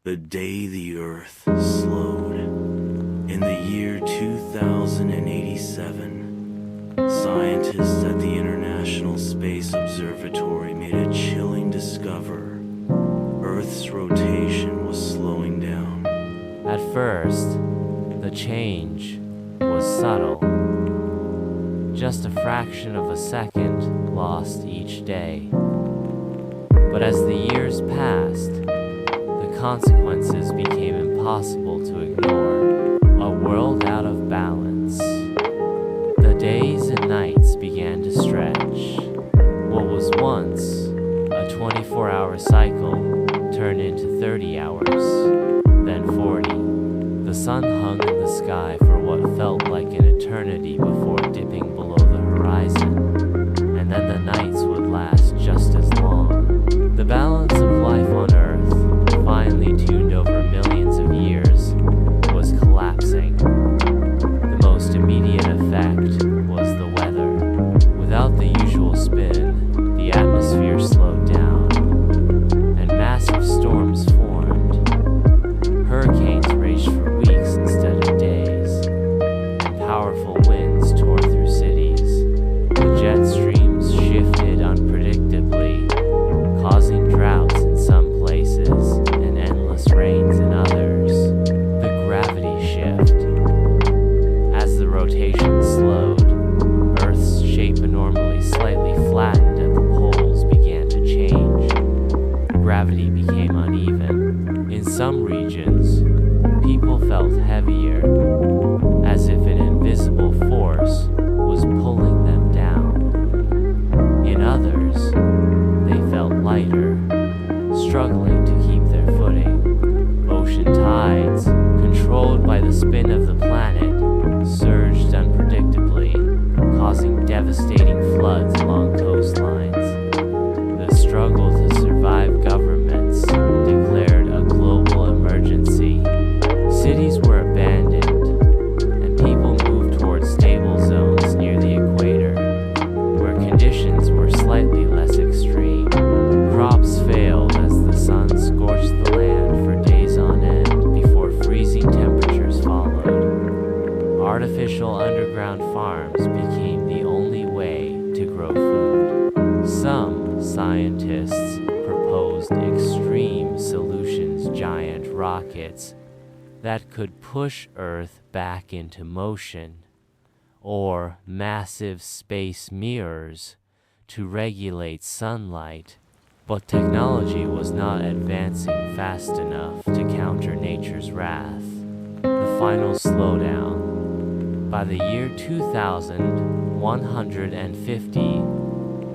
The day the Earth slowed. In the year 2087, scientists at the International Space Observatory made a chilling discovery. Earth's rotation was slowing down. At first, the change was subtle. Just a fraction of a second lost each day. But as the years passed, the consequences became impossible to ignore. A world out of balance. The days and nights began to stretch. What was once a 24-hour cycle turned into 30 hours, then 40. The sun hung in the sky for what felt like an eternity before dipping below the horizon, and then the nights would last just as long. The balance of life on Earth, finely tuned over millions of years, was collapsing. The most immediate effect was the weather. Without the usual spin, the atmosphere slowed down, and massive storms formed. Hurricanes raged for weeks instead of days, and powerful winds tore through cities. The jet streams shifted unpredictably, causing droughts in some places and endless rains in others. The gravity shift. As the rotation slowed, Earth's shape, normally slightly flattened at the poles, began to change. Gravity became uneven. In some regions, people felt heavier, as if an invisible force was pulling them down. In others, they felt lighter, struggling to keep their footing. Ocean tides, controlled by the spin of the planet, surged unpredictably, causing devastating floods along coastlines. The struggle to survive governments declared a global emergency. Cities were abandoned, and people moved towards stable zones near the equator, where conditions were slightly less extreme. Crops failed as the sun scorched the land for days on end before freezing temperatures followed. Artificial underground farms became the only way to grow food. Some scientists proposed extreme solutions, giant rockets that could push Earth back into motion, or massive space mirrors to regulate sunlight. But technology was not advancing fast enough to counter nature's wrath. The final slowdown. By the year 2150,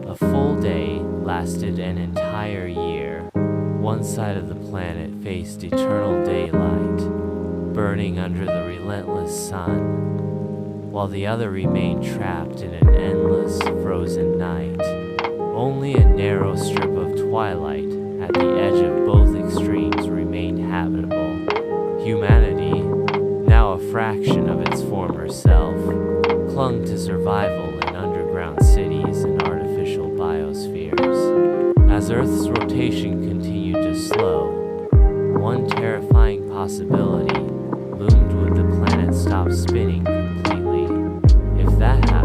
a full day lasted an entire year. One side of the planet faced eternal daylight, burning under the relentless sun, while the other remained trapped in an endless, frozen night. Only a narrow strip of twilight at the edge of both extremes remained habitable. Humanity, now a fraction of its former self, clung to survival in underground cities and artificial biospheres. As Earth's rotation continued to slow, one terrifying possibility loomed: would the planet stop spinning completely? If that happened,